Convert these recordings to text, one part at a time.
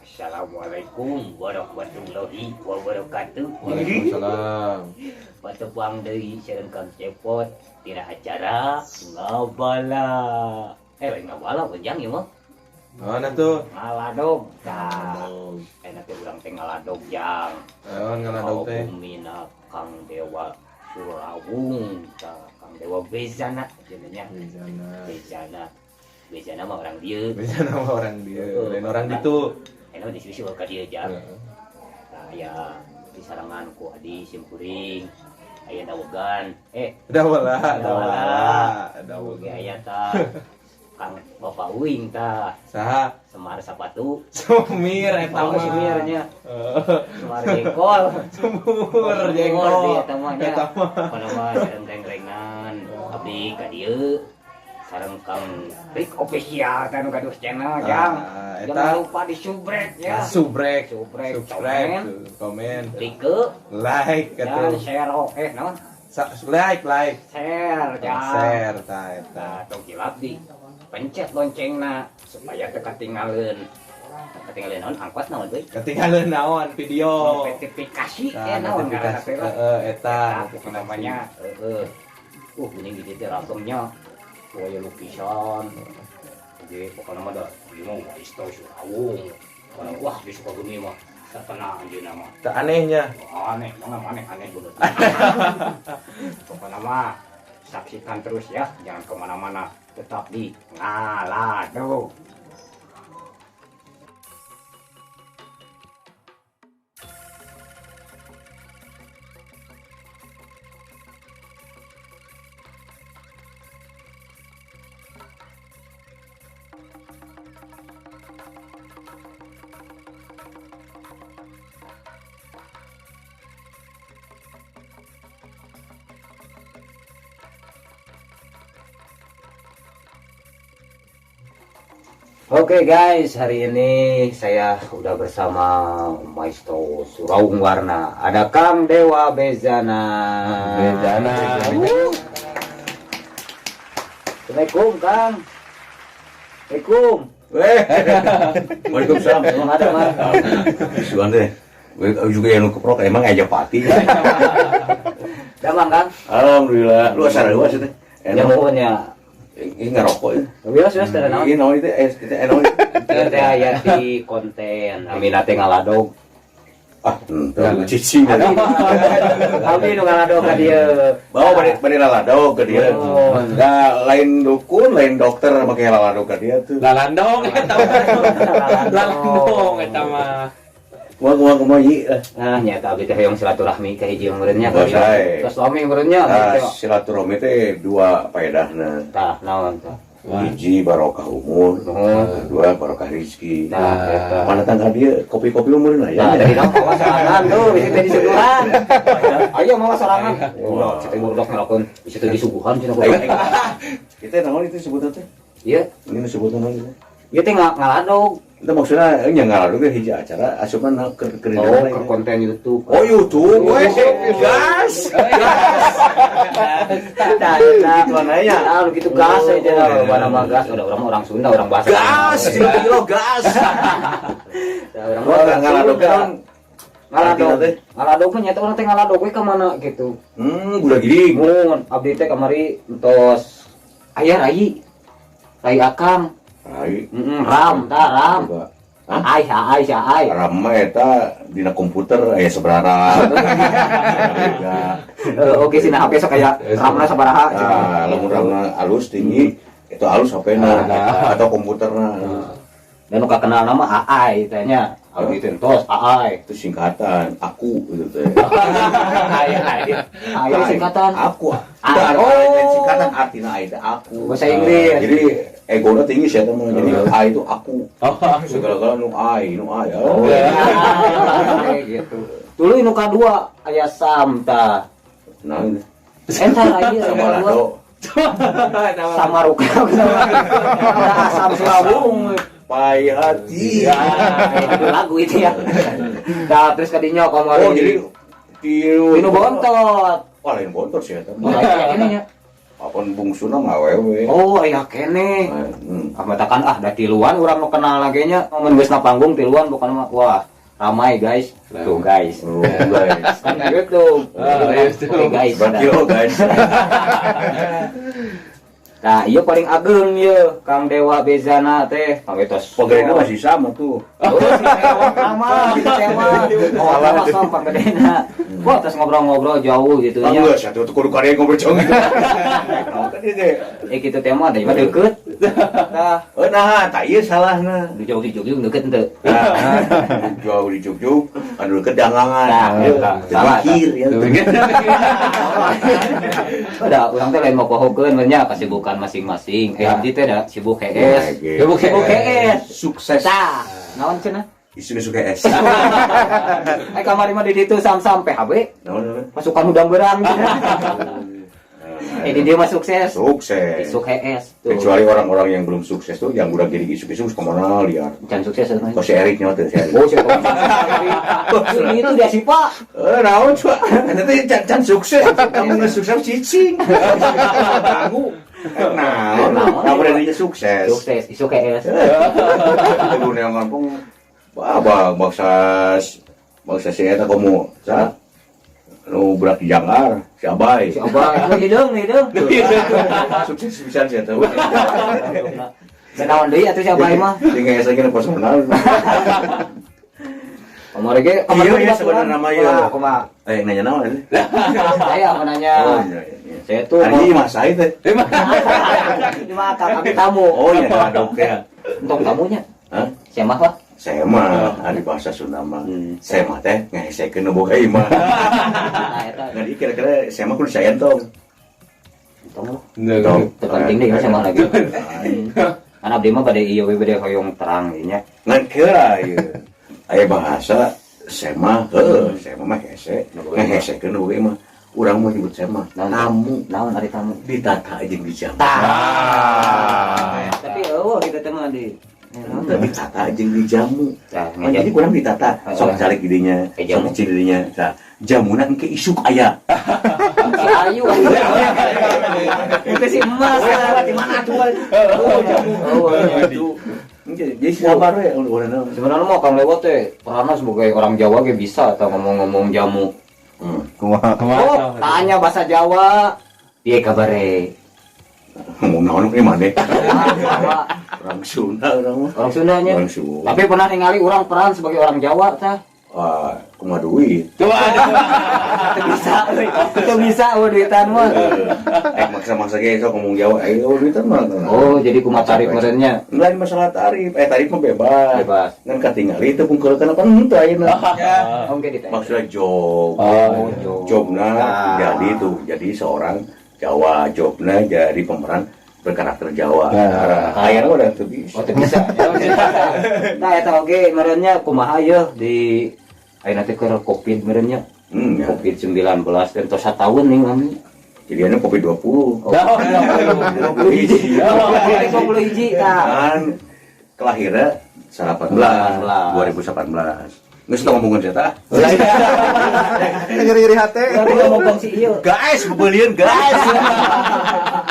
Assalamualaikum warahmatullahi wabarakatuh. Waalaikumsalam. Patepang deui sareng Kang Cepot tina acara ngabala. Ngabala panjang ya mah. Mana tuh? Ngaladog. Enak teh urang teh ngaladog jang. Ngaladog teh. Mina Kang Dewa Surawung, Kang Dewa Bezana jenenya. Bezana mah orang dieu. Bezana mah orang dieu. Lain orang ditu. Enak diskusi ka dieu jang. Aya di sarangan ku Adi Simpuring. Aya dawegan. Dawala. Aya tah Kang Bapak Uing tah. Saha? Semar Sapatu. Sumir eta mah. Sumirnya. Semar jengkol. Sumur jengkol. Eta mah nya. Kana mah sareng reng-rengan abdi ka dieu. Sareng Kang Rick official teh nu gaduh channel jang. Jangan lupa di subrek ya. Subrek. Komen. Like dan share naon? Like. Share jang. Share tah eta. Tong kilap di pencet loncengna supaya teu katinggalin. Ketinggalan naon angkot naon deui? Ketinggalan naon video. Notifikasi naon ngaranna teh. Eta namanya. Geuning di teh ragemnya. Waya lukisan. Jadi pokoknya mah dah bingung Isto Surawung. Wah di Sukabumi mah terkenal anjeunna mah. Teu anehnya. Aneh, aneh bener. Pokoknya mah saksikan terus ya, jangan kemana-mana, tetap di Ngalado. Oke guys, hari ini saya udah bersama Maestro Surawung Warna. Ada Kang Dewa Bezana. Assalamualaikum Kang. Assalamualaikum. Waalaikumsalam. Emang ada mah. Suan deh. Juga yang keprok emang aja pati. Damang Kang. Alhamdulillah. Lu asal luas itu. Yang punya. Ini ngerokok ya. Biasa sudah naon. Ini naon itu enon. Teh aya di konten. Amina teh ngaladog. Cici. Abi nu ngaladog ka dieu. Bawa bade lalado ke dia. Da lain dukun, lain dokter make lalado ke dia tuh. Lalandong eta mah. Kumaha ieu. Nyata abdi teh hoyong silaturahmi ka hiji meureunnya ka dia. Ka suami meureunnya. Silaturahmi teh dua faedahna. Tah, naon tah? Hiji barokah umur, dua barokah rezeki. Nah, mana tangga dia kopi-kopi umur lah ya. Dari dong mawa sorangan tuh, bisa teh disuguhan. Ayo mawa sorangan. Oh, kita nguruk ngelakuin bisa teh disuguhan cenah. Kita naon itu sebutan teh? Iya, Ini sebutan naon itu? ieu teh ngaladog. Itu maksudnya nya ngaladog ge hiji acara asupan ke Konten YouTube. Oh, YouTube. Gas. Gitu nanya. Nah, gitu gas aja mana mah gas. Udah orang Sunda, orang bahasa. Gas, kilo gas. Orang ngaladog kan. Ngaladog mah nyata orang teh ngaladog we ka mana gitu. Budak gini. Mun abdi teh kamari entos aya rai akang. Ram. Ai. Ram mah eta dina komputer aya sabaraha. Oke sih, HP sok aya RAM-na sabaraha. Lamun RAM-na alus tinggi, itu alus HP-na atau komputerna. Dan nu kakenal nama AI teh nya. Abdi teh entos AI. Itu singkatan aku gitu teh. AI singkatan Aku. Singkatan artinya itu aku. Bahasa Inggris. Jadi egona tinggi sih teman. Jadi A itu aku. Segala-gala nu ai. Gitu. Dulu nu kadua aya Sam tah. Nah ini. Entar aja sama dua. Sama Ruka. Asam Surawung. Pai hati. Ya, itu lagu itu ya. Nah, terus kadinya kamari. Oh, jadi Dinu bontot. Wah, lain bontot sih eta. Ini nya. apun bungsuna mah awewe. Oh, aya kene. Matakan da tiluan urang nu kenal lagi nya. Mun geus na panggung tiluan bukan mah wah ramai guys. Tuh guys. Oh, guys. Kan gitu. Guys. Yo guys. Nah, iya paling ageng ieu Kang Dewa Bezana teh pangetos. Pagedena masih sama tuh. Oh, si Dewa sama gitu tema. Oh, sama sama pagedena. Wah, terus ngobrol-ngobrol jauh gitu nya. Enggak, satu tuh kudu karya ngobrol jauh. Kan itu. Kitu teh mah da mah deukeut. Tah, Nah, tak ieu salahna. di jauh di Jogja deukeut henteu. Jauh di Jogjuk, anu deket dangangan. Nah, eta. Salah. Mikir ya. Udah, urang teh lain mau pohokeun nya kasibukan masing-masing. Abdi teh da sibuk HS. Sibuk HS. Sukses. Tah, naon cenah? Isunya suka es. Kamari mah di ditu sam-sam PHB. Naon? Pasukan udang berang. Di dia mah sukses. Sukses. Isuk HS tuh. Kecuali orang-orang yang belum sukses tuh, yang udah jadi isu-isu kemana liar. Can sukses kan? Kok si Erik nyote si Erik. Oh, siapa? Itu dia sih, Pak. Naon coba? Nanti can sukses. Kamu nggak sukses cicing. Ganggu. Kamu udah sukses. Sukses, isuk HS. Itu yang ngomong, bangsa si Eta kamu, lu berat di Janggar, si Abai. Si Abah, hidung. Sukses bisa sih Eta. Kenaon deui atuh si Abah mah. Tinggal saya personal. Kamari ge, Iya sebenarnya nama ya. Kumaha? Nanya naon? Saya mau nanya. Oh iya. Saya tuh Hari ini Mas Said teh. di mata kami tamu. Oh iya, ada oke. Untung tamunya. Hah? Saya mah, Pak. Saya mah hari bahasa Sunda mah. Saya mah teh ngehesekeun nu boga ieu mah. Nah, eta Jadi kira-kira saya mah kudu saya entong. untung. Nah, Terpenting deh sama lagi. Karena abdi mah bade ieu we bade hoyong terang nya. Ngan kira ieu. Aya bahasa saya mah mah hese. Ngehesekeun nu boga ieu mah. Urang mah nyebut saya mah tamu. Naon ari tamu? Ditata jeung dijam. Tapi kita teh mah di Ditata jeung dijamu. Tah, Jadi kurang ditata. Sok calik didinya, sok kecil didinya. Tah, jamuna engke isuk aya. si Ayu. Itu si emas di mana tuh? Oh, jamu. Itu. Jadi sabar we urang. Sebenarnya mau Kang Lewat teh peranna sebagai orang Jawa ge bisa atau ngomong-ngomong jamu. Kumaha? Oh, tanya bahasa Jawa. Piye kabare? Ngomong naon ke maneh? Jawa. Orang Sunda urang mah. Orang Sundanya. Orang Sunda. Tapi pernah ningali orang peran sebagai orang Jawa tah. Wah, kumaha duit. Coba Itu bisa duitan mah. Maksa-maksa ge sok ngomong Jawa. Duitan mah. Oh, jadi kumaha tarif merenya? Lain masalah tarif. Tarif mah bebas. Bebas. Ngan katingali teu bungkeulkeun apa henteu ayeuna. Oke ditanya. Maksudnya job. Oh, Jobna Nah. jadi tuh. Jadi seorang Jawa jobna jadi pemeran berkarakter Jawa. Ayeuna udah teu bisa. Oh, teu bisa. Nah, eta oge merenya kumaha yeuh di ayeuna teh keur Covid merenya. Ya. Covid-19 dan tos sataun nih kami. Jadi ini kopi 20. 20 hiji. 20 hiji tah. Kan kelahirnya 18 2018. Geus teu ngomongkeun saya tah. Ngeri-ngeri hate. Tapi ngomong si ieu. Guys, bebeulian guys.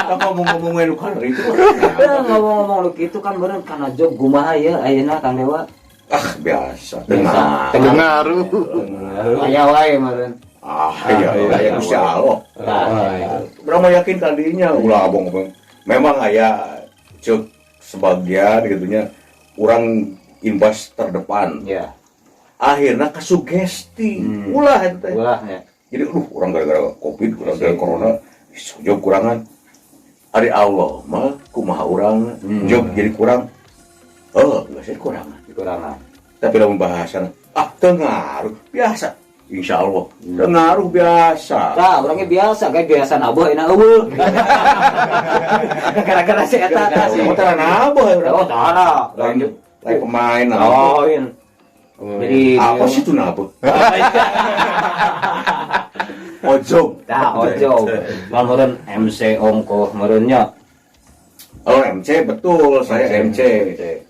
Ngomong-ngomong we nu kan itu. Ngomong-ngomong lu kitu kan beureun kana job kumaha ya ayeuna Kang Dewa. Biasa. Dengar. Aya wae meureun. Iya, Insya Allah. Berapa yakin tadinya ulah abang. Memang aya cek sebagian gitunya orang imbas terdepan. Ya. Akhirnya kesugesti. Ulah itu teh. Ulah ya. Jadi orang gara-gara Covid, gara-gara corona, job kurangan. Ari Allah mah kumaha urang job jadi kurang. Enggak sih kurangan. Kurangan. Tapi lamun bahasan teu ngaruh biasa. Insya Allah teu ngaruh biasa. Tah, orangnya biasa kayak biasa nabuh enak eueuh. Gara-gara si eta tah si. Oh, tara nabah urang. Oh, tara. Lain pemain Oh, iya. Jadi apa sih itu nabah? Ojok. tah ojo. Meureun MC ongkoh meureunnya. Oh MC betul, saya MC.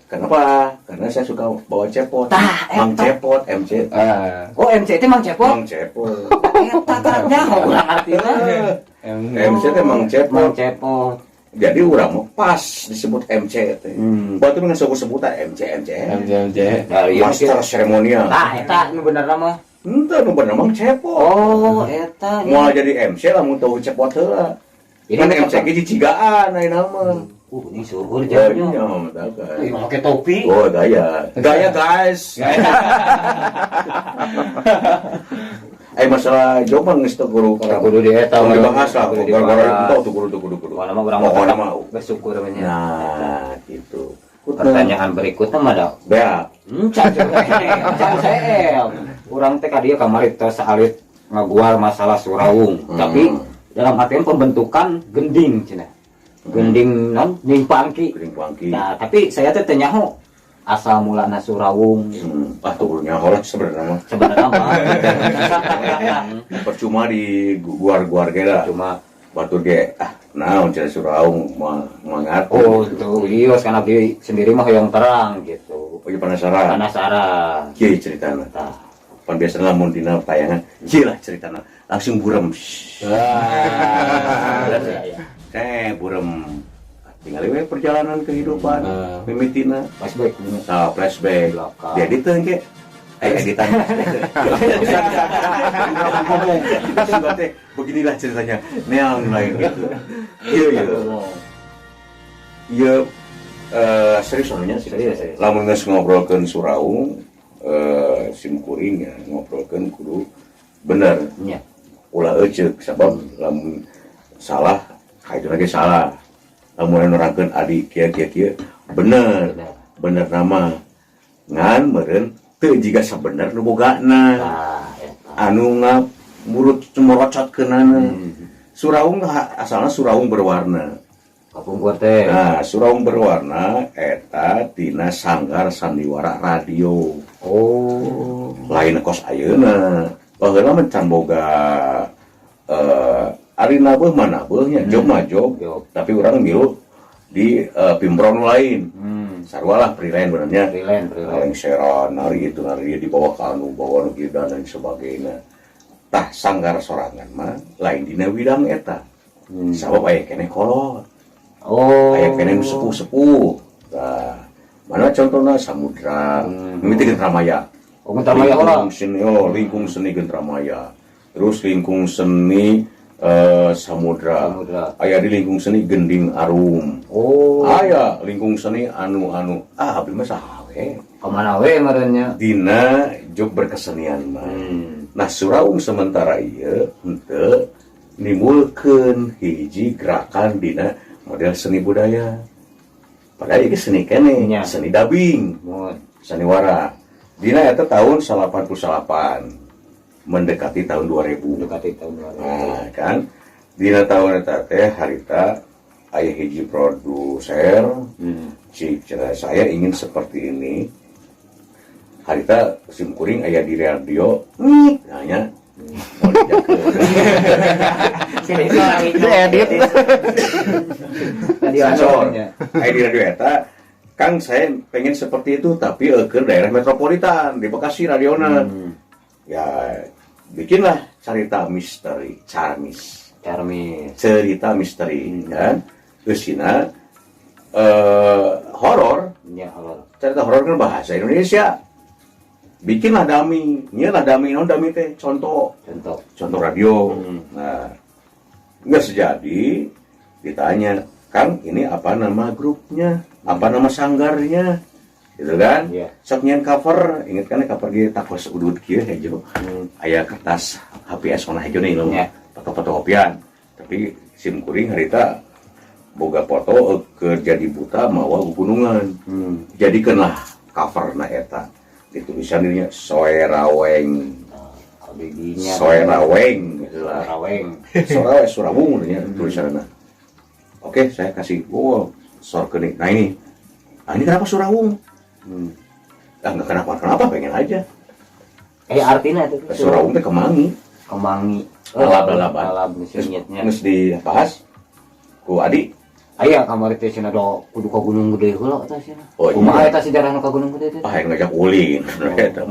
Kenapa? Karena saya suka bawa cepot. Mang Cepot, MC. Oh, MC teh Mang Cepot. Mang Cepot. Eta kan nyaho urang artina. MC teh Mang Mang Cepot. Cepot. Jadi urang mah pas disebut MC teh. Batu dengan sebut-sebutan MC. Nah, iya, Master seremonial. eta nu bener mah. Henteu nu bener Mang Cepot. Oh, eta. Moal jadi MC lamun tahu Cepot heula. Ini Kan Cepot. MC ge cicigaan ayeuna mah. Ini suhur jamnya. Iya, Pakai topi. oh gaya guys. Masalah job mah geus teu guru Kudu di eta Kalau mah. dibahas lah, Kudu gara-gara dibahas. itu tuh kudu. Mana mah urang Pokoknya mah mau. bersyukur banyak. Nah, gitu. Pertanyaan berikutnya mah da. Bea, Can saya. Urang teh ka dieu kamari tos saalit ngaguar masalah Surawung. Tapi dalam artian pembentukan gending cenah. Gending non nimpangki. piring pangki. Nah, tapi saya teh teu nyaho asal mulana Surawung. Tuh nyaho sebenarnya mah. Sebenarnya mah Percuma di guar-guar ge da. cuma Batur ge naon cenah Suraung mangat. oh tuh ios karena dia sendiri mah yang terang gitu. Oke penasaran. Penasaran. Kieu ceritana. Tah. Pan biasana lamun dina tayangan, kieu lah ceritana. Langsung burem. Burem. Tinggal we perjalanan kehidupan mimitina. Flashback. Nah, flashback. Belakang. Jadi tuh ke editan. Sudah teh beginilah ceritanya. Neang lain gitu. Iya. Iya serius namanya Serius. lamun geus ngobrolkeun Suraung simkuring ya ngobrolkeun kudu bener. Nya. Ulah eceuk sabab lamun salah itu lagi salah. Lamun nerangkeun adi kieu bener nama ngan meureun teu jiga sabener nu bogana Nah, eta. anu ngurut merocotkeunana. Suraung asalna Suraung berwarna. Kapungkur teh. Nah, Suraung berwarna eta tina sanggar sandiwara radio. Oh. Lain kos ayeuna. Baheula mah can boga arina beuh mana beuh nya job mah job. Tapi urang milu di pimbron lain. Sarua lah freelance benernya. Freelance. Seran nari itu nari di bawah kanu bawah nu dan lain sebagainya. Tah sanggar sorangan mah lain dina widang eta. Sabab aya keneh kolot. Oh. Aya keneh sepuh-sepuh. Tah mana contohna Samudra, mimiti Gentramaya. Oh, Gentramaya Lingkung seni, lingkung seni Gentramaya. Terus lingkung seni Samudra. Aya di lingkung seni Gending Arum. Oh. Aya lingkung seni anu abdi mah saha we. Kemana we merenya? Dina job berkesenian mah. Nah, Suraung sementara ieu henteu nimbulkeun hiji gerakan dina model seni budaya. Padahal ieu seni keneh, seni dubbing, saniwara. Dina eta tahun 88 mendekati tahun 2000. Nah, kan dina tahun eta teh harita aya hiji produser cik saya ingin seperti ini. Harita simkuring aya di radio nanya mau edit. Aya di radio eta Kang saya pengen seperti itu tapi ke daerah metropolitan di Bekasi radiona. Ya bikinlah cerita misteri, cerita misteri kan. Eusina horor. Ya, horor. Cerita horor kan bahasa Indonesia. Bikinlah dami, nyelah dami, non dami teh contoh radio. Nah, nggak sejadi ditanya, Kang ini apa nama grupnya, apa nama sanggarnya, gitu kan? Sok nyen cover, inget kan cover dia takos udut kieu hejo, aya kertas HPS warna hejo nih lo, foto-foto kopian. Tapi sim kuring harita boga foto ke jadi buta mawa gunungan, jadikanlah cover na eta. Ditulisan dirinya Soeraweng Surawung tulisannya. Oke, saya kasih sorkening. Nah ini kenapa Surawung? Nggak kenapa pengen aja. Artinya itu Surawung teh kemangi. Alab misalnya nges dibahas ku Adi. Aya kamari teh cenah do kudu ka gunung gede heula eta cenah. Kumaha eta sejarahna ka gunung gede teh? Ngajak ulin eta.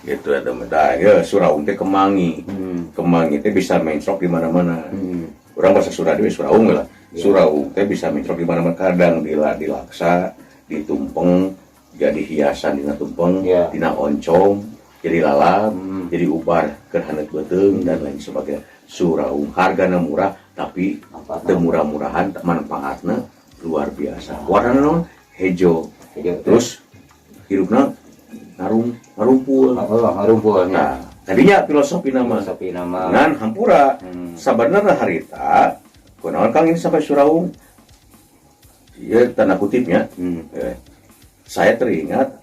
Gitu eta mah. Ya Suraung teh kemangi. Kemangi teh bisa main sok di mana-mana. Orang bahasa Sunda dewe Suraung lah. Suraung teh bisa microk di mana-mana, kadang dilaksa, ditumpeng jadi hiasan dina tumpeng, dina oncom, jadi lalap, jadi ubar keur haneut beuteung dan lain sebagainya. Suraung hargana murah tapi teu murah-murahan, manfaatna luar biasa. Warna naon? Hejo. Terus hirupna ngarumpul. Nah, tadinya filosofi nama ngan hampura sabenerna harita kunaon Kang ini sampai Suraung ya tanda kutipnya saya teringat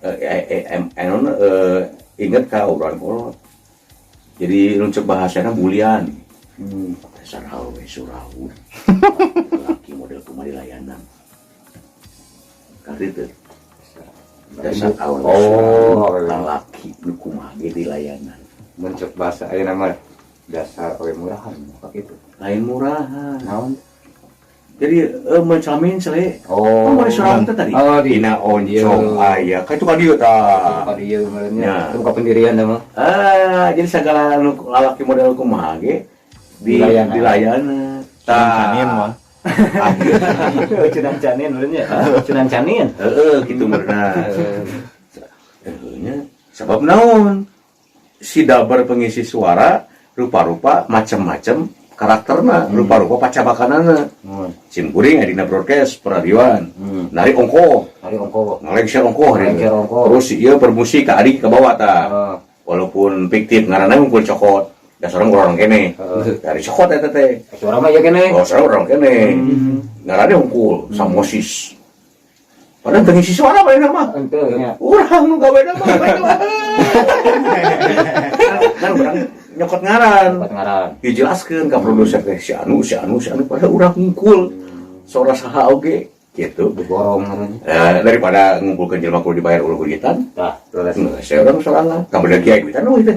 ingat ka urang kolot jadi nuncuk bahasana bulian dasar hawe Suraung laki model kumaha dilayanan kari teh dasar hawe laki nu kumaha dilayanan mencek bahasa aya nama dasar we murahan gitu. Lain murahan. Naon? Jadi mencamin sele. Mau Suraung teh tadi. Dina oncom aya. Ka itu ka dieu tah. Ka dieu ngarannya. Itu ka pendirian mah. Jadi segala lalaki model kumaha ge dilayana. Canin mah. Cunan canin ulunnya. Cunan canin. Kitu meurna. Sabab naon? Si dabar pengisi suara rupa-rupa macam-macam karakterna, rupa-rupa pacabakanana. Sim kuring dina broadcast peradioan. Nari ongko, ngalengser ongko. Terus ieu permusik ka adik ka bawah tah. Walaupun fiktif ngaranna ngumpul cokot. Da sorang urang kene. Dari cokot eta teh. Suara mah ya kene. Oh, sorang urang kene. Ngaranna ungkul samosis. Padahal pengisi suara bae nama. Henteu nya. Urang nu gawe nama. Kan urang nyokot ngaran. Dijelaskeun ka produser teh si anu pada urang ngungkul. Sora saha oge kitu digorong ngarannya. Daripada ngumpulkeun jelema kudu dibayar ulah kulitan. Tah, terus saya urang sorangan. Ka beda kiai duitan we teh.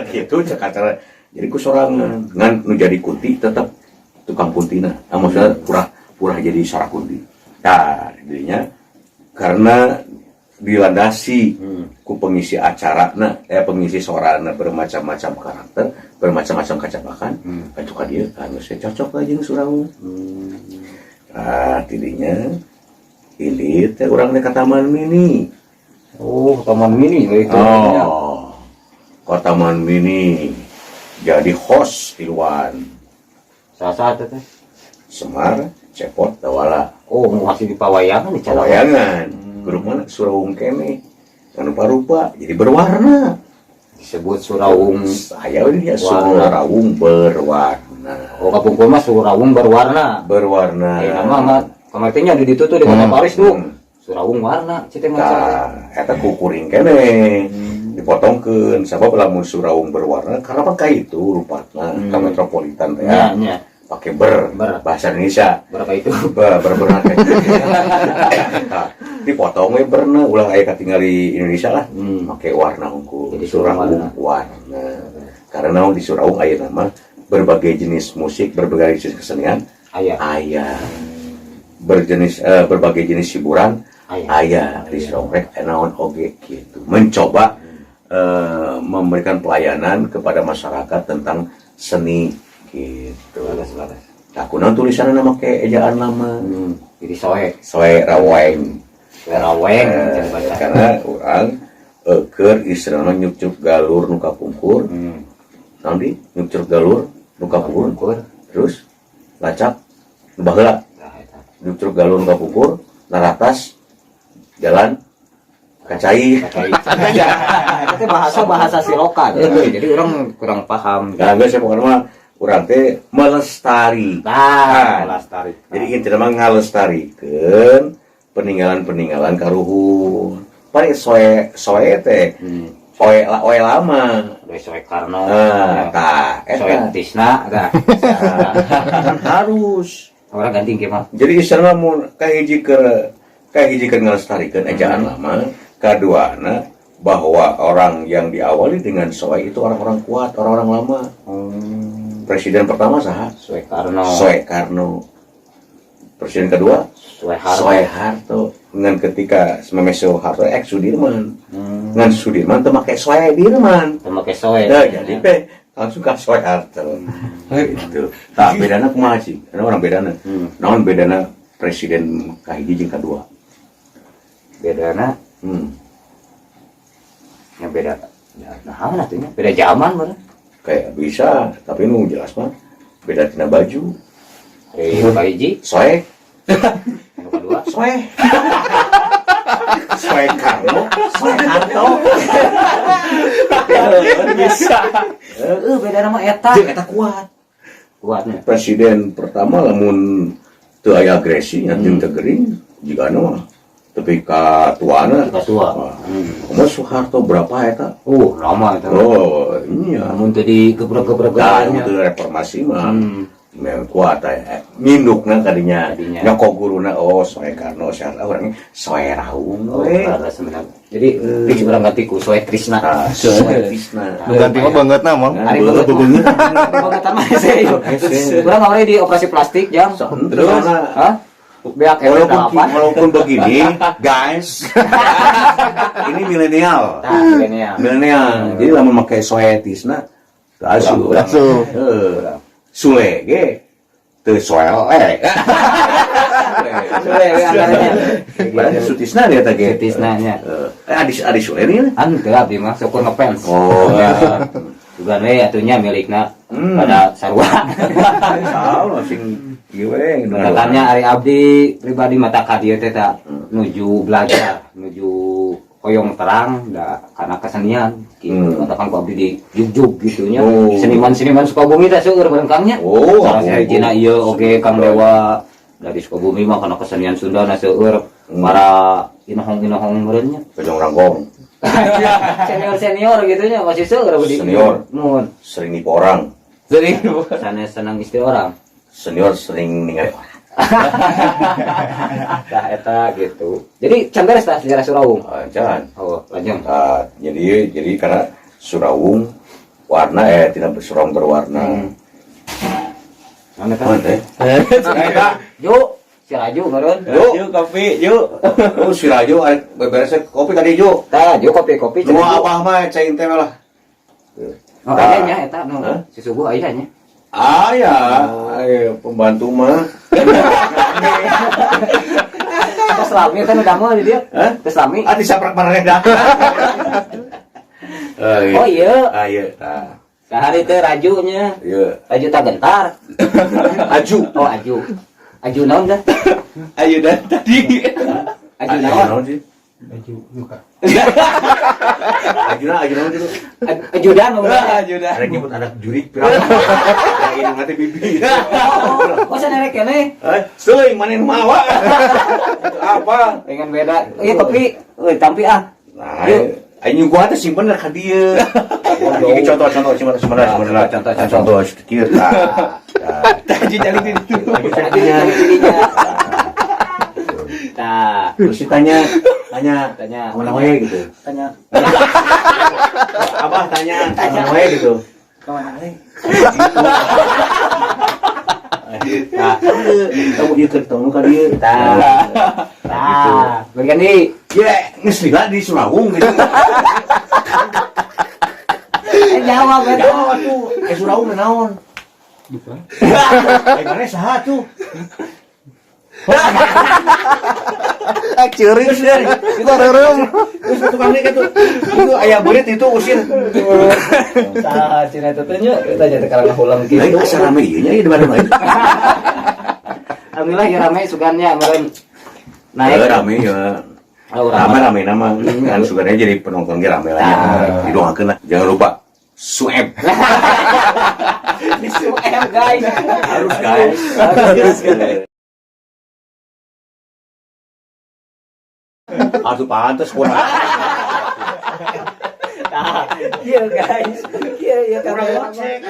Kitu cek acara. Jadi ku sorangan ngan nu jadi kunti tetep tukang kuntina. Maksudnya purah jadi sarah kunti. Nah, jadinya karena dilandasi ku pengisi acara pengisi sorana bermacam-macam karakter, bermacam-macam kacapakan, itu ka dieu anu saya cocok aja jeung Suraung. Tidinya ilit teh urang teh ka Taman Mini. Oh, Taman Mini itu. Ke Taman Mini. Jadi host tiluan. Saha teh? Semar, Cepot, Tawala. Oh, masih di pawayangan nih cara. Pawayangan. Grup mana Suraung kene. Kan rupa-rupa jadi berwarna. Disebut Suraung. Saya dia Suraung berwarna. Oh, kapungkur mah Suraung berwarna. Berwarna. Nama mah kamarnya di ditu tuh di Kota Paris tuh. Suraung warna cita macam. Eta kukuring kene. Dipotongkeun sabab lamun Suraung berwarna karena pakai itu rupatna ka metropolitan teh. Nya. Pakai bahasa Indonesia. Berapa itu? Berberat. Dipotong we berna ulah aya katingali Indonesia lah. Pakai warna unggul. Jadi Suraung warna. Karena di Suraung aya nama berbagai jenis musik, berbagai jenis kesenian. Aya. Berbagai jenis hiburan. Aya di Suraung rek naon oge gitu. Mencoba memberikan pelayanan kepada masyarakat tentang seni gitu. Aku nang tulisanna nama ke ejaan lama. Jadi soe raweng. Karena orang keur istilahna nyucuk galur nu kapungkur. Nanti nyucuk galur nu kapungkur. Terus lacak nu baheula. Nyucuk galur nu kapungkur, naratas jalan kacai. Itu bahasa silokan. Jadi orang kurang paham. Nah, geus pokona mah urang teh melestarikan. Jadi intina mah ngalestarikeun peninggalan-peninggalan karuhun. Pare soe teh oe lama. Soe Karno. Soe Tisna kan harus. Orang ganti ge mah. Jadi istilahna mun kahiji keur ngalestarikeun ejaan lama, kaduana bahwa orang yang diawali dengan soe itu orang-orang kuat, orang-orang lama. Presiden pertama saha? Soe Karno. Presiden kedua? Soeharto. Dengan ketika Meme Soeharto Sudirman. Dengan Sudirman teu make soe Dirman. Teu make soe. Nah, jadi langsung ke Soeharto. Gitu. Tak bedana kumaha sih? Ada orang bedana. Naon bedana presiden kahiji jeung kadua? Bedana yang beda. Ya, nah, atunya beda zaman bener. Kayak bisa, tapi nu jelas mah beda tina baju. Kahiji, Soek, yang kedua, Soek. Soek Karno, Soeharto. bisa. Beda nama eta. Jeung eta kuat. Kuatnya. Presiden pertama lamun teu aya agresi jeung teu gering jigana mah tapi ka tuana Ketua. Kamu Soeharto berapa eta? Lama itu. Oh, iya. Namun tadi gebrek-gebrek Dan itu reformasi mah memang kuat ya. Mindukna kadinya nyokok guruna Soekarno orang Soeraung. Sebenarnya. Jadi di orang gantiku Soe Trisna. Soetrisna. Ganti mah banget nama. Hari banget. Banget sama saya. Kurang awalnya di operasi plastik jam. Terus Beak walaupun begini, guys, ini milenial. Milenial. Jadi lama pakai Soetisna, langsung. Sule ge teu soel Sule antaranya. Berarti Sutisna dia teh ge. Sutisnanya. Adi Sule ini. Teu abdi mah syukur ngefans. Oh ya. Juga we atunya milikna pada sarua. Salah sing ieu we. Katanya ari abdi pribadi mata ka dieu teh nuju belajar, nuju hoyong terang karena kesenian gitu. Katakan ku abdi di jugjug gitunya. Seniman-seniman Sukabumi teh seueur barengkangnya. Salah sahijina ieu oge Kang Dewa dari Sukabumi mah karena kesenian Sunda na seueur para inohong-inohong meureunnya. Kejong ranggong. Senior gitunya masih seueur abdi. Senior. Mun Sering nipu orang. sering senang istri orang. Senior sering ningali orang. Nah, eta gitu. Jadi can beres tah sejarah Suraung. Jangan. Oh, lanjut. Jadi karena Suraung warna tidak Suraung berwarna. Mana teh? Yuk, si Raju meureun. Yuk kopi, yuk. Oh si Raju beberes kopi tadi yuk. Tah, yuk kopi. Semua apa mah cai teh lah. Oh, aya nya eta nu. Si subuh aya nya. Ayo pembantu mah. Tes lami teh nu damel di dieu. Tes lami. Disaprak mareda. Oh iya. Ayo. Sahari teh Raju nya. Iya. Raju tak gentar. Aju. Oh, Aju. Aju naon dah? Ayo dan tadi. Aju naon? sih? Baju luka. Aju naon itu? Ajudan mah. Ada nyebut anak jurik pirang. Yang ini mati bibi. Oh, sanerek keneh. Seuing manen mawa. Apa? Pengen beda. Iya kopi. Euy, tampi ah. Nah, ayo gua teh simpen ka dieu. Ini contoh sedikit. Tadi jadi itu. Nah, Terus tanya mana we gitu. Tanya. Abah tanya we gitu. Kemana we? Nah, kamu ieu keur tong ka dieu. Nah, berikan di. Ya, geus lila di Suraung gitu. Jawab eta. Jawab atuh. Suraung naon? Bukan. Mana saha tuh? Ceuring sih. Kita reureum. Terus tukang nih gitu. Itu aya berit itu usir. Tah, cina itu teh nya kita jadi karang hulang Lain gitu. asa rame ieu nya di mana-mana. Alhamdulillah ya ramai sugannya meureun. Naik Rame ya. Rame nama. Kan sugarnya jadi penonton ge rame lah. Didoakeun lah. Jangan lupa Sueb. di Suem guys. Harus guys. Aduh pantes kurang. Nah, iya guys. Iya Kurang kan. ngecek.